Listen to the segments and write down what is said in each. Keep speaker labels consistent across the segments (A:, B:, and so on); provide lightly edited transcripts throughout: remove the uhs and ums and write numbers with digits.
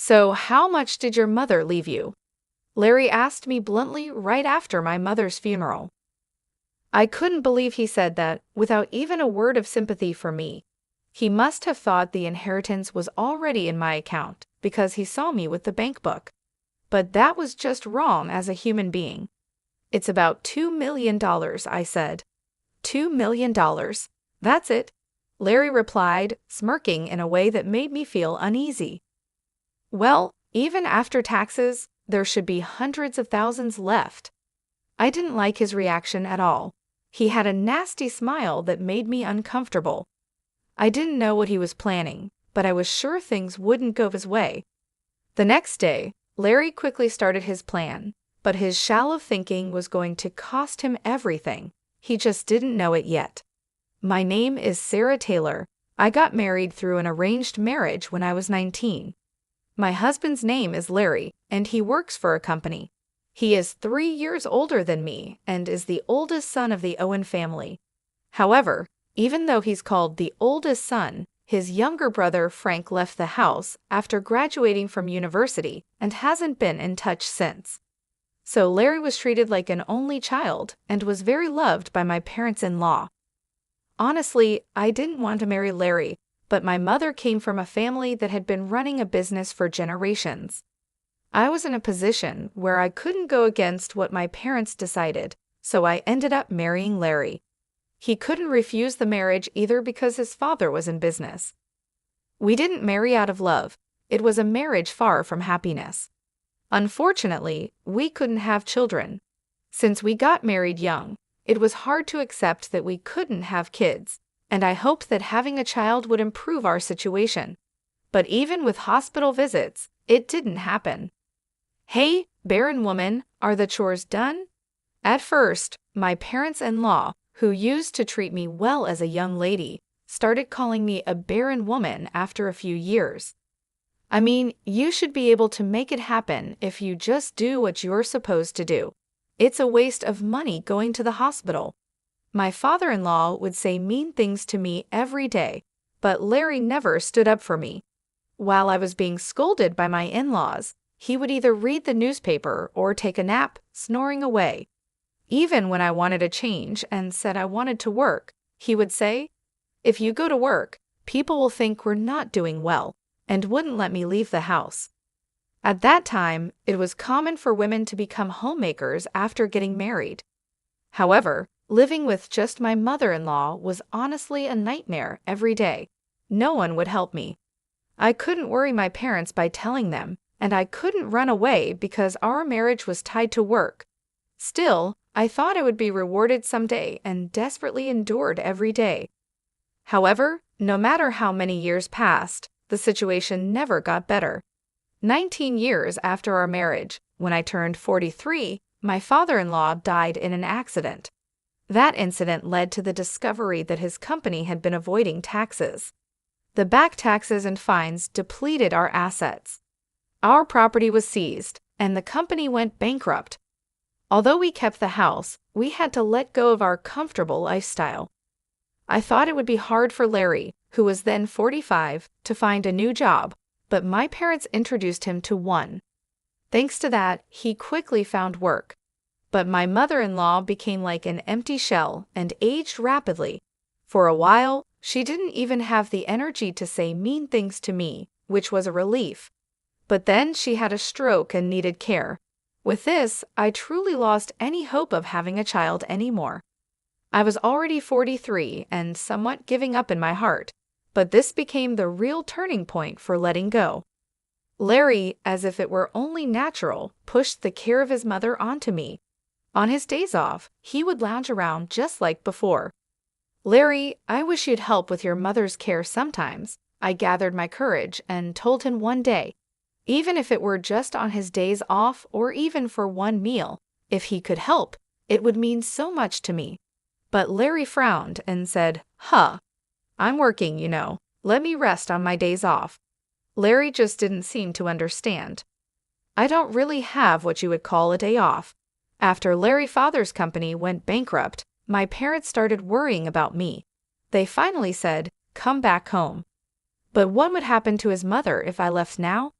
A: So, how much did your mother leave you? Larry asked me bluntly right after my mother's funeral. I couldn't believe he said that, without even a word of sympathy for me. He must have thought the inheritance was already in my account, because he saw me with the bank book. But that was just wrong as a human being. It's about $2 million, I said. $2 million. That's it, Larry replied, smirking in a way that made me feel uneasy. Well, even after taxes, there should be hundreds of thousands left. I didn't like his reaction at all. He had a nasty smile that made me uncomfortable. I didn't know what he was planning, but I was sure things wouldn't go his way. The next day, Larry quickly started his plan, but his shallow thinking was going to cost him everything. He just didn't know it yet. My name is Sarah Taylor. I got married through an arranged marriage when I was 19. My husband's name is Larry, and he works for a company. He is 3 years older than me and is the oldest son of the Owen family. However, even though he's called the oldest son, his younger brother Frank left the house after graduating from university and hasn't been in touch since. So Larry was treated like an only child and was very loved by my parents-in-law. Honestly, I didn't want to marry Larry, but my mother came from a family that had been running a business for generations. I was in a position where I couldn't go against what my parents decided, so I ended up marrying Larry. He couldn't refuse the marriage either because his father was in business. We didn't marry out of love. It was a marriage far from happiness. Unfortunately, we couldn't have children. Since we got married young, it was hard to accept that we couldn't have kids, and I hoped that having a child would improve our situation. But even with hospital visits, it didn't happen. Hey, barren woman, are the chores done? At first, my parents-in-law, who used to treat me well as a young lady, started calling me a barren woman after a few years. I mean, you should be able to make it happen if you just do what you're supposed to do. It's a waste of money going to the hospital. My father-in-law would say mean things to me every day, but Larry never stood up for me. While I was being scolded by my in-laws, he would either read the newspaper or take a nap, snoring away. Even when I wanted a change and said I wanted to work, he would say, "If you go to work, people will think we're not doing well," and wouldn't let me leave the house. At that time, it was common for women to become homemakers after getting married. However, living with just my mother-in-law was honestly a nightmare every day. No one would help me. I couldn't worry my parents by telling them, and I couldn't run away because our marriage was tied to work. Still, I thought I would be rewarded someday and desperately endured every day. However, no matter how many years passed, the situation never got better. 19 years after our marriage, when I turned 43, my father-in-law died in an accident. That incident led to the discovery that his company had been avoiding taxes. The back taxes and fines depleted our assets. Our property was seized, and the company went bankrupt. Although we kept the house, we had to let go of our comfortable lifestyle. I thought it would be hard for Larry, who was then 45, to find a new job, but my parents introduced him to one. Thanks to that, he quickly found work. But my mother-in-law became like an empty shell and aged rapidly. For a while, she didn't even have the energy to say mean things to me, which was a relief. But then she had a stroke and needed care. With this, I truly lost any hope of having a child anymore. I was already 43 and somewhat giving up in my heart, but this became the real turning point for letting go. Larry, as if it were only natural, pushed the care of his mother onto me. On his days off, he would lounge around just like before. "Larry, I wish you'd help with your mother's care sometimes," I gathered my courage and told him one day. Even if it were just on his days off or even for one meal, if he could help, it would mean so much to me. But Larry frowned and said, I'm working, you know. Let me rest on my days off." Larry just didn't seem to understand. I don't really have what you would call a day off. After Larry's father's company went bankrupt, my parents started worrying about me. They finally said, "Come back home." But what would happen to his mother if I left now?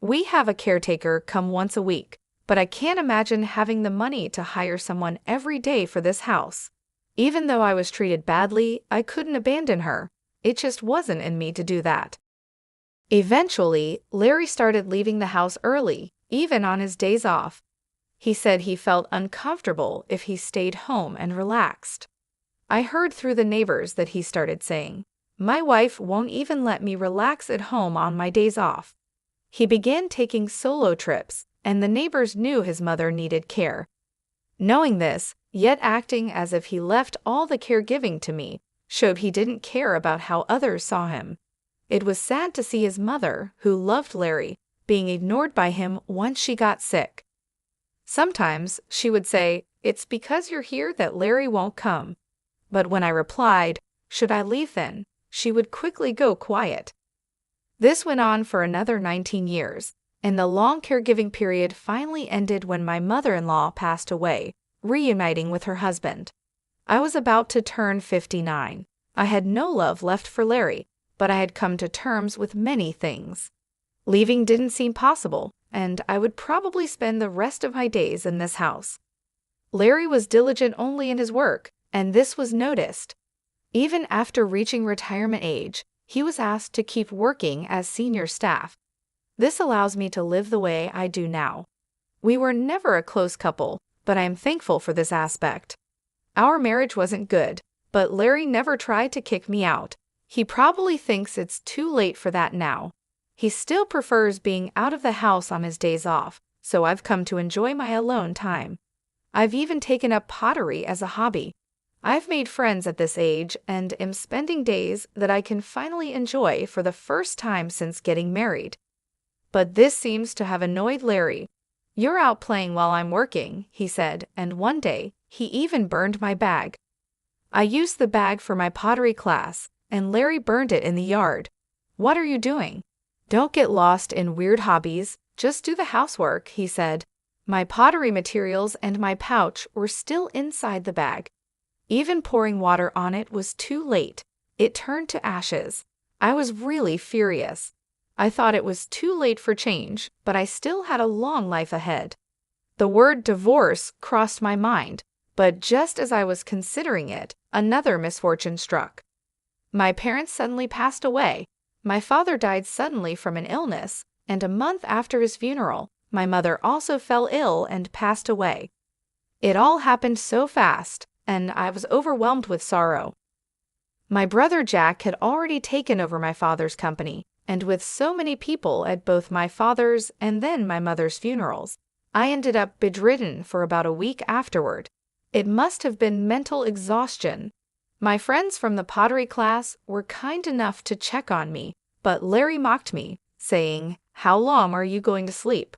A: We have a caretaker come once a week, but I can't imagine having the money to hire someone every day for this house. Even though I was treated badly, I couldn't abandon her. It just wasn't in me to do that. Eventually, Larry started leaving the house early, even on his days off. He said he felt uncomfortable if he stayed home and relaxed. I heard through the neighbors that he started saying, "My wife won't even let me relax at home on my days off." He began taking solo trips, and the neighbors knew his mother needed care. Knowing this, yet acting as if he left all the caregiving to me, showed he didn't care about how others saw him. It was sad to see his mother, who loved Larry, being ignored by him once she got sick. Sometimes she would say, "It's because you're here that Larry won't come." But when I replied, "Should I leave then?" she would quickly go quiet. This went on for another 19 years, and the long caregiving period finally ended when my mother-in-law passed away, reuniting with her husband. I was about to turn 59. I had no love left for Larry, but I had come to terms with many things. Leaving didn't seem possible, and I would probably spend the rest of my days in this house. Larry was diligent only in his work, and this was noticed. Even after reaching retirement age, he was asked to keep working as senior staff. This allows me to live the way I do now. We were never a close couple, but I am thankful for this aspect. Our marriage wasn't good, but Larry never tried to kick me out. He probably thinks it's too late for that now. He still prefers being out of the house on his days off, so I've come to enjoy my alone time. I've even taken up pottery as a hobby. I've made friends at this age and am spending days that I can finally enjoy for the first time since getting married. But this seems to have annoyed Larry. "You're out playing while I'm working," he said, and one day, he even burned my bag. I used the bag for my pottery class, and Larry burned it in the yard. "What are you doing?" "Don't get lost in weird hobbies, just do the housework," he said. My pottery materials and my pouch were still inside the bag. Even pouring water on it was too late. It turned to ashes. I was really furious. I thought it was too late for change, but I still had a long life ahead. The word divorce crossed my mind, but just as I was considering it, another misfortune struck. My parents suddenly passed away. My father died suddenly from an illness, and a month after his funeral, my mother also fell ill and passed away. It all happened so fast, and I was overwhelmed with sorrow. My brother Jack had already taken over my father's company, and with so many people at both my father's and then my mother's funerals, I ended up bedridden for about a week afterward. It must have been mental exhaustion. My friends from the pottery class were kind enough to check on me, but Larry mocked me, saying, "How long are you going to sleep?"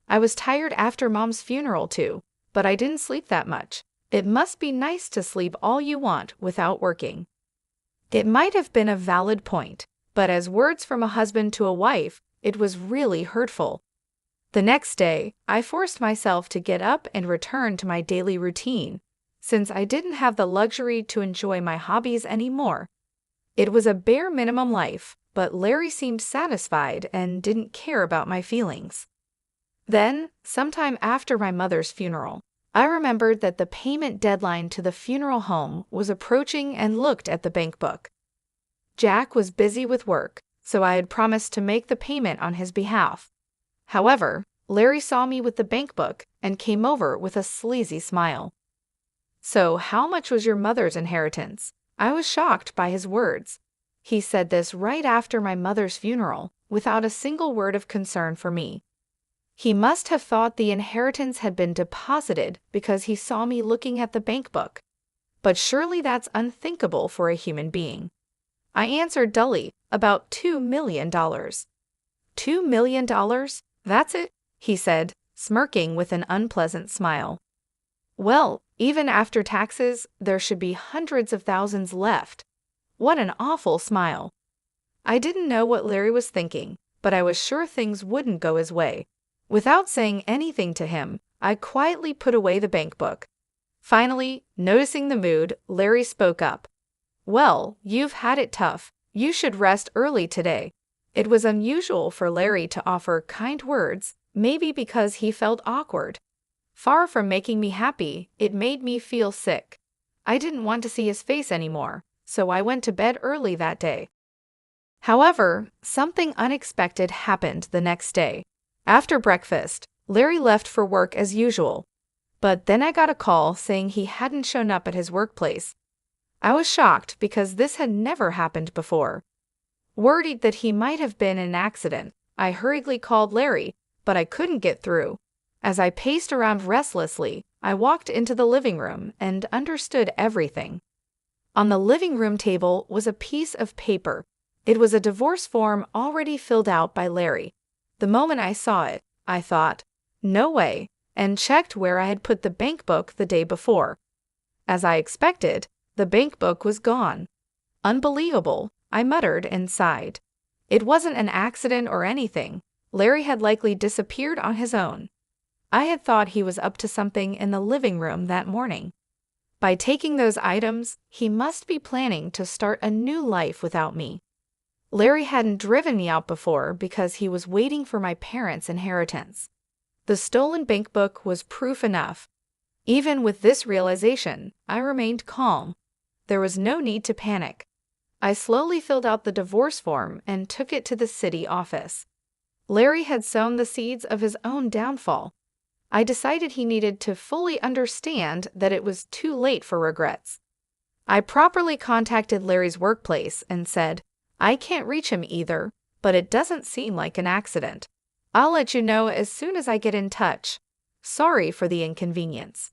A: I was tired after Mom's funeral too, but I didn't sleep that much. It must be nice to sleep all you want without working. It might have been a valid point, but as words from a husband to a wife, it was really hurtful. The next day, I forced myself to get up and return to my daily routine, since I didn't have the luxury to enjoy my hobbies anymore. It was a bare minimum life, but Larry seemed satisfied and didn't care about my feelings. Then, sometime after my mother's funeral, I remembered that the payment deadline to the funeral home was approaching and looked at the bank book. Jack was busy with work, so I had promised to make the payment on his behalf. However, Larry saw me with the bank book and came over with a sleazy smile. "So, how much was your mother's inheritance?" I was shocked by his words. He said this right after my mother's funeral, without a single word of concern for me. He must have thought the inheritance had been deposited because he saw me looking at the bank book. But surely that's unthinkable for a human being. I answered dully, "About $2 million. $2 million? That's it?" he said, smirking with an unpleasant smile. "Well, even after taxes, there should be hundreds of thousands left." What an awful smile. I didn't know what Larry was thinking, but I was sure things wouldn't go his way. Without saying anything to him, I quietly put away the bank book. Finally, noticing the mood, Larry spoke up. "Well, you've had it tough. You should rest early today. It was unusual for Larry to offer kind words, maybe because he felt awkward. Far from making me happy, it made me feel sick. I didn't want to see his face anymore, so I went to bed early that day. However, something unexpected happened the next day. After breakfast, Larry left for work as usual. But then I got a call saying he hadn't shown up at his workplace. I was shocked because this had never happened before. Worried that he might have been in an accident, I hurriedly called Larry, but I couldn't get through. As I paced around restlessly, I walked into the living room and understood everything. On the living room table was a piece of paper. It was a divorce form already filled out by Larry. The moment I saw it, I thought, "No way," and checked where I had put the bank book the day before. As I expected, the bank book was gone. Unbelievable, I muttered and sighed. It wasn't an accident or anything. Larry had likely disappeared on his own. I had thought he was up to something in the living room that morning. By taking those items, he must be planning to start a new life without me. Larry hadn't driven me out before because he was waiting for my parents' inheritance. The stolen bank book was proof enough. Even with this realization, I remained calm. There was no need to panic. I slowly filled out the divorce form and took it to the city office. Larry had sown the seeds of his own downfall. I decided he needed to fully understand that it was too late for regrets. I properly contacted Larry's workplace and said, "I can't reach him either, but it doesn't seem like an accident. I'll let you know as soon as I get in touch. Sorry for the inconvenience."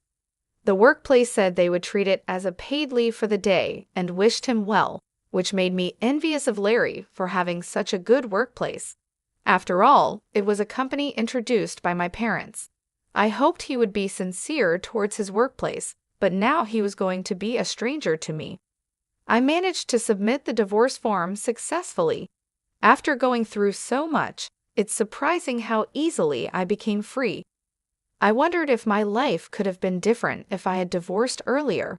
A: The workplace said they would treat it as a paid leave for the day and wished him well, which made me envious of Larry for having such a good workplace. After all, it was a company introduced by my parents. I hoped he would be sincere towards his workplace, but now he was going to be a stranger to me. I managed to submit the divorce form successfully. After going through so much, it's surprising how easily I became free. I wondered if my life could have been different if I had divorced earlier.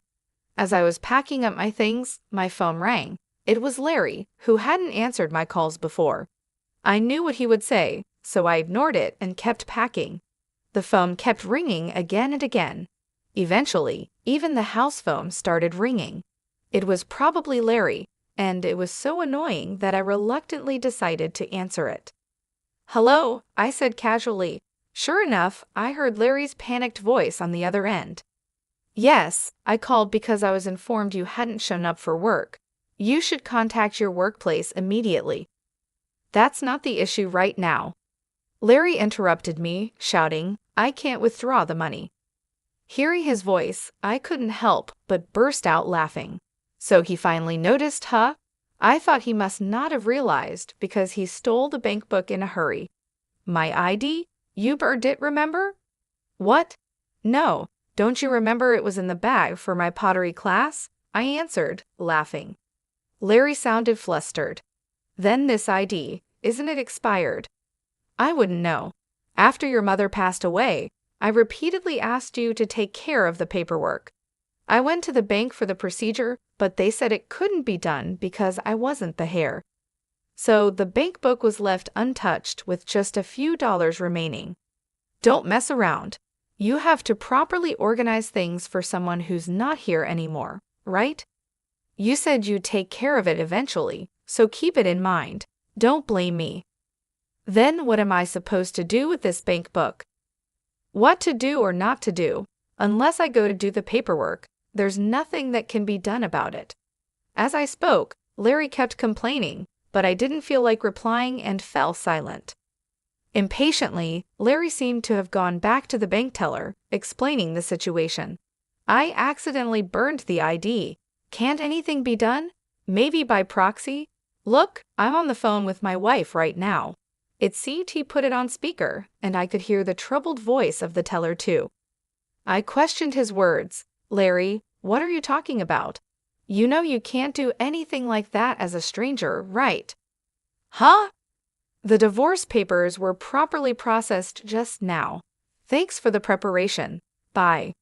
A: As I was packing up my things, my phone rang. It was Larry, who hadn't answered my calls before. I knew what he would say, so I ignored it and kept packing. The phone kept ringing again and again. Eventually, even the house phone started ringing. It was probably Larry, and it was so annoying that I reluctantly decided to answer it. "Hello," I said casually. Sure enough, I heard Larry's panicked voice on the other end. "Yes, I called because I was informed you hadn't shown up for work. You should contact your workplace immediately." "That's not the issue right now." Larry interrupted me, shouting, "I can't withdraw the money." Hearing his voice, I couldn't help but burst out laughing. So he finally noticed, huh? I thought he must not have realized because he stole the bank book in a hurry. "My ID? You burned it, remember?" "What? No, don't you remember it was in the bag for my pottery class?" I answered, laughing. Larry sounded flustered. "Then this ID, isn't it expired?" "I wouldn't know. After your mother passed away, I repeatedly asked you to take care of the paperwork. I went to the bank for the procedure, but they said it couldn't be done because I wasn't the heir. So the bank book was left untouched with just a few dollars remaining. Don't mess around. You have to properly organize things for someone who's not here anymore, right? You said you'd take care of it eventually, so keep it in mind. Don't blame me." "Then what am I supposed to do with this bank book?" "What to do or not to do, unless I go to do the paperwork, there's nothing that can be done about it." As I spoke, Larry kept complaining, but I didn't feel like replying and fell silent. Impatiently, Larry seemed to have gone back to the bank teller, explaining the situation. "I accidentally burned the ID. Can't anything be done? Maybe by proxy? Look, I'm on the phone with my wife right now." It seemed he put it on speaker, and I could hear the troubled voice of the teller too. I questioned his words. "Larry, what are you talking about? You know you can't do anything like that as a stranger, right?" "Huh?" "The divorce papers were properly processed just now. Thanks for the preparation. Bye."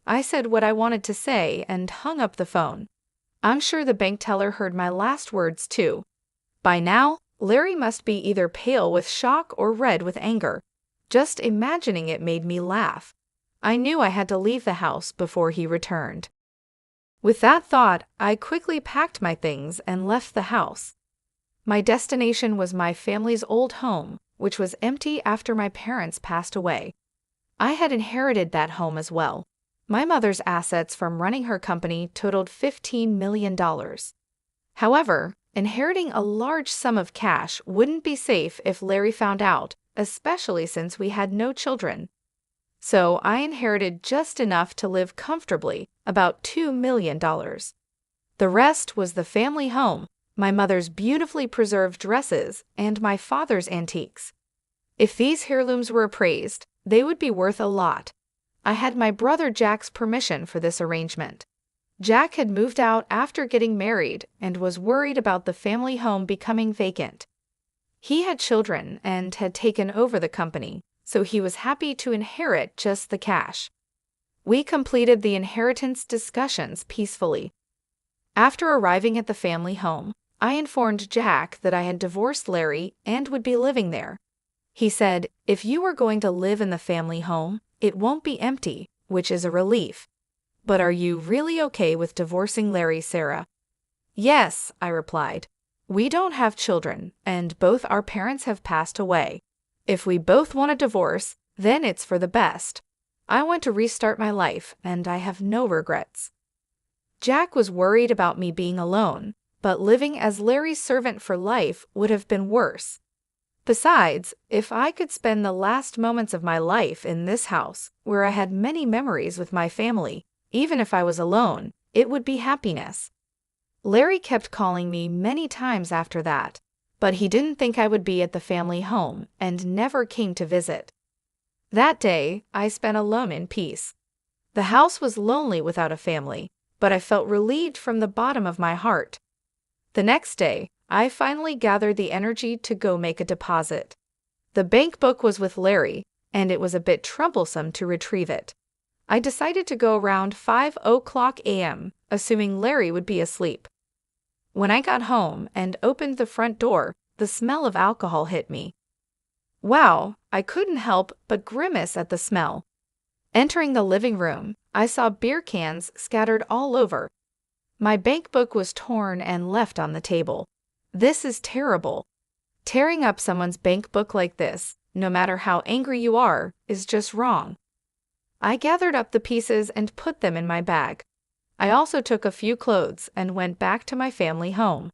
A: I said what I wanted to say and hung up the phone. I'm sure the bank teller heard my last words too. By now, Larry must be either pale with shock or red with anger. Just imagining it made me laugh. I knew I had to leave the house before he returned. With that thought, I quickly packed my things and left the house. My destination was my family's old home, which was empty after my parents passed away. I had inherited that home as well. My mother's assets from running her company totaled $15 million. However, inheriting a large sum of cash wouldn't be safe if Larry found out, especially since we had no children. So I inherited just enough to live comfortably, about $2 million. The rest was the family home, my mother's beautifully preserved dresses, and my father's antiques. If these heirlooms were appraised, they would be worth a lot. I had my brother Jack's permission for this arrangement. Jack had moved out after getting married and was worried about the family home becoming vacant. He had children and had taken over the company, so he was happy to inherit just the cash. We completed the inheritance discussions peacefully. After arriving at the family home, I informed Jack that I had divorced Larry and would be living there. He said, "If you are going to live in the family home, it won't be empty," which is a relief. "But are you really okay with divorcing Larry, Sarah?" "Yes," I replied. "We don't have children, and both our parents have passed away. If we both want a divorce, then it's for the best. I want to restart my life, and I have no regrets." Jack was worried about me being alone, but living as Larry's servant for life would have been worse. Besides, if I could spend the last moments of my life in this house, where I had many memories with my family, even if I was alone, it would be happiness. Larry kept calling me many times after that, but he didn't think I would be at the family home and never came to visit. That day, I spent alone in peace. The house was lonely without a family, but I felt relieved from the bottom of my heart. The next day, I finally gathered the energy to go make a deposit. The bank book was with Larry, and it was a bit troublesome to retrieve it. I decided to go around 5:00 a.m., assuming Larry would be asleep. When I got home and opened the front door, the smell of alcohol hit me. Wow, I couldn't help but grimace at the smell. Entering the living room, I saw beer cans scattered all over. My bank book was torn and left on the table. This is terrible. Tearing up someone's bank book like this, no matter how angry you are, is just wrong. I gathered up the pieces and put them in my bag. I also took a few clothes and went back to my family home.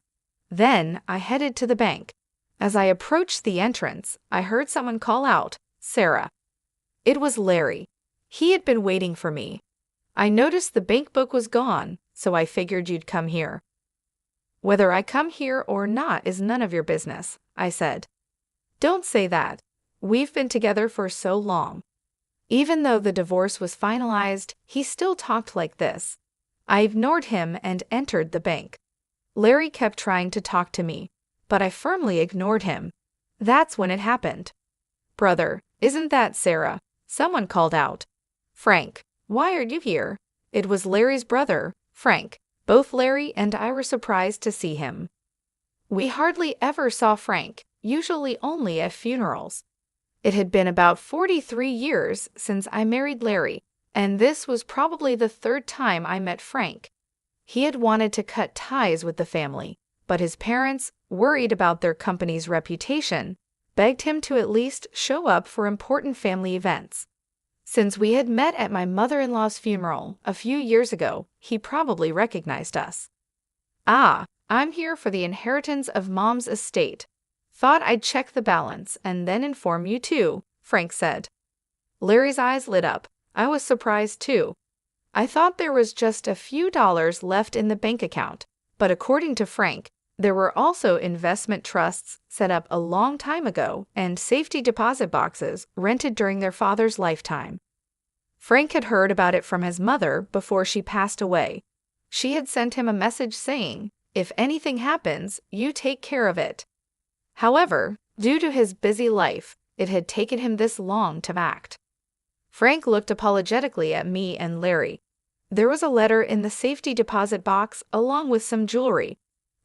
A: Then I headed to the bank. As I approached the entrance, I heard someone call out, "Sarah." It was Larry. He had been waiting for me. I noticed the bank book was gone, so I figured you'd come here. "Whether I come here or not is none of your business," I said. "Don't say that. We've been together for so long." Even though the divorce was finalized, he still talked like this. I ignored him and entered the bank. Larry kept trying to talk to me, but I firmly ignored him. That's when it happened. "Brother, isn't that Sarah?" Someone called out. "Frank, why are you here?" It was Larry's brother, Frank. Both Larry and I were surprised to see him. We hardly ever saw Frank, usually only at funerals. It had been about 43 years since I married Larry, and this was probably the third time I met Frank. He had wanted to cut ties with the family, but his parents, worried about their company's reputation, begged him to at least show up for important family events. Since we had met at my mother-in-law's funeral a few years ago, he probably recognized us. "Ah, I'm here for the inheritance of Mom's estate. Thought I'd check the balance and then inform you too," Frank said. Larry's eyes lit up. I was surprised too. I thought there was just a few dollars left in the bank account, but according to Frank, there were also investment trusts set up a long time ago and safety deposit boxes rented during their father's lifetime. Frank had heard about it from his mother before she passed away. She had sent him a message saying, "If anything happens, you take care of it." However, due to his busy life, it had taken him this long to act. Frank looked apologetically at me and Larry. There was a letter in the safety deposit box along with some jewelry.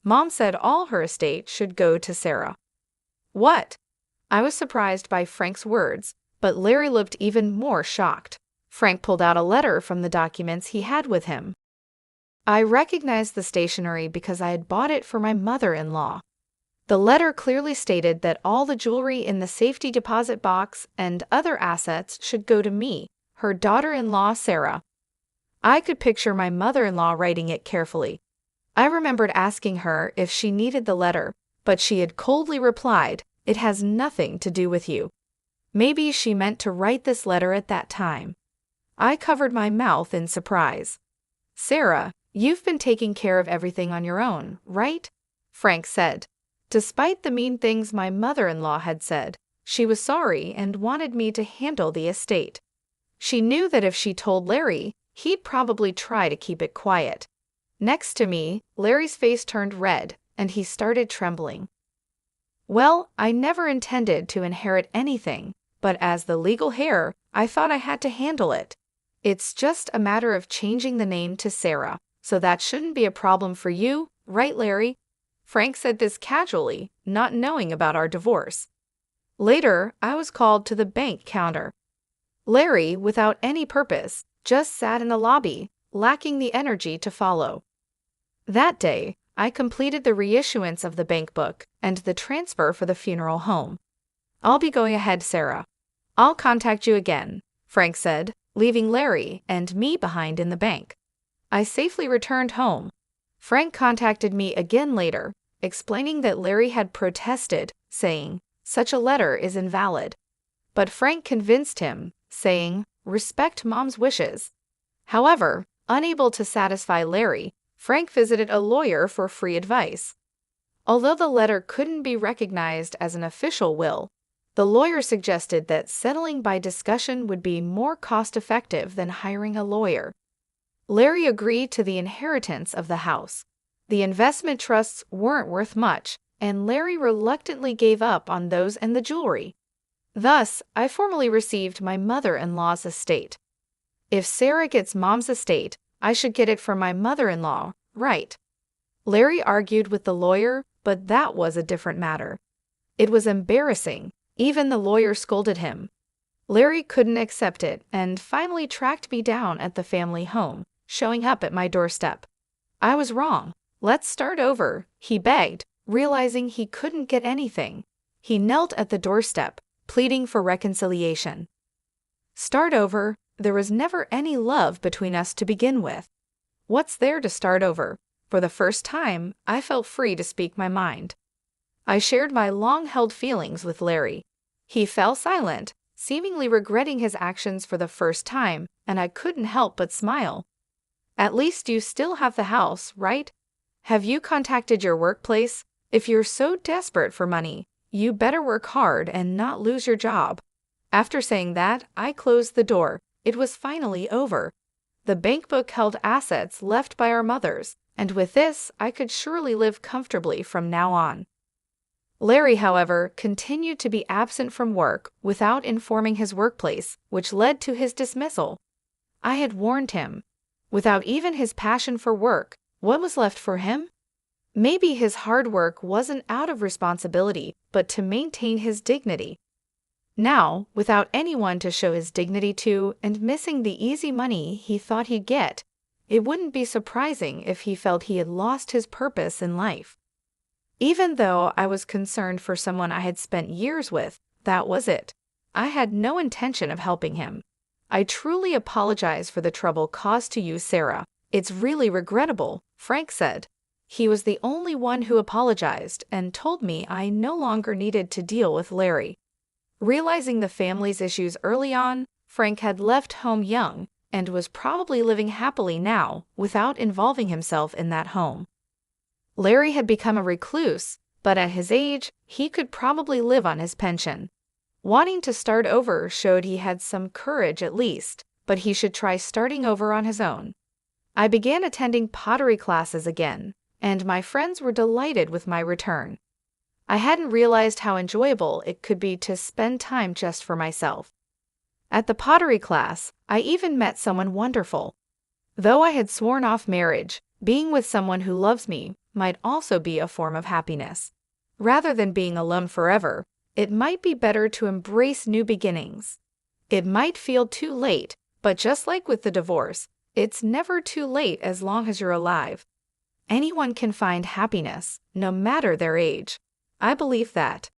A: Mom said all her estate should go to Sarah. What? I was surprised by Frank's words, but Larry looked even more shocked. Frank pulled out a letter from the documents he had with him. I recognized the stationery because I had bought it for my mother-in-law. The letter clearly stated that all the jewelry in the safety deposit box and other assets should go to me, her daughter-in-law Sarah. I could picture my mother-in-law writing it carefully. I remembered asking her if she needed the letter, but she had coldly replied, "It has nothing to do with you." Maybe she meant to write this letter at that time. I covered my mouth in surprise. "Sarah, you've been taking care of everything on your own, right?" Frank said. Despite the mean things my mother-in-law had said, she was sorry and wanted me to handle the estate. She knew that if she told Larry, he'd probably try to keep it quiet. Next to me, Larry's face turned red, and he started trembling. "Well, I never intended to inherit anything, but as the legal heir, I thought I had to handle it. It's just a matter of changing the name to Sarah, so that shouldn't be a problem for you, right, Larry?" Frank said this casually, not knowing about our divorce. Later, I was called to the bank counter. Larry, without any purpose, just sat in the lobby, lacking the energy to follow. That day, I completed the reissuance of the bank book and the transfer for the funeral home. "I'll be going ahead, Sarah. I'll contact you again," Frank said, leaving Larry and me behind in the bank. I safely returned home. Frank contacted me again later, explaining that Larry had protested, saying, "Such a letter is invalid." But Frank convinced him, saying, "Respect Mom's wishes." However, unable to satisfy Larry, Frank visited a lawyer for free advice. Although the letter couldn't be recognized as an official will, the lawyer suggested that settling by discussion would be more cost-effective than hiring a lawyer. Larry agreed to the inheritance of the house. The investment trusts weren't worth much, and Larry reluctantly gave up on those and the jewelry. Thus, I formally received my mother-in-law's estate. If Sarah gets Mom's estate, I should get it from my mother-in-law, right? Larry argued with the lawyer, but that was a different matter. It was embarrassing. Even the lawyer scolded him. Larry couldn't accept it and finally tracked me down at the family home, showing up at my doorstep. I was wrong. "Let's start over," he begged, realizing he couldn't get anything. He knelt at the doorstep, pleading for reconciliation. Start over? There was never any love between us to begin with. What's there to start over? For the first time, I felt free to speak my mind. I shared my long-held feelings with Larry. He fell silent, seemingly regretting his actions for the first time, and I couldn't help but smile. "At least you still have the house, right? Have you contacted your workplace? If you're so desperate for money, you better work hard and not lose your job." After saying that, I closed the door. It was finally over. The bank book held assets left by our mothers, and with this, I could surely live comfortably from now on. Larry, however, continued to be absent from work without informing his workplace, which led to his dismissal. I had warned him. Without even his passion for work, what was left for him? Maybe his hard work wasn't out of responsibility, but to maintain his dignity. Now, without anyone to show his dignity to and missing the easy money he thought he'd get, it wouldn't be surprising if he felt he had lost his purpose in life. Even though I was concerned for someone I had spent years with, that was it. I had no intention of helping him. "I truly apologize for the trouble caused to you, Sarah. It's really regrettable," Frank said. He was the only one who apologized and told me I no longer needed to deal with Larry. Realizing the family's issues early on, Frank had left home young and was probably living happily now without involving himself in that home. Larry had become a recluse, but at his age, he could probably live on his pension. Wanting to start over showed he had some courage at least, but he should try starting over on his own. I began attending pottery classes again, and my friends were delighted with my return. I hadn't realized how enjoyable it could be to spend time just for myself. At the pottery class, I even met someone wonderful. Though I had sworn off marriage, being with someone who loves me might also be a form of happiness. Rather than being alone forever, it might be better to embrace new beginnings. It might feel too late, but just like with the divorce, it's never too late as long as you're alive. Anyone can find happiness, no matter their age. I believe that.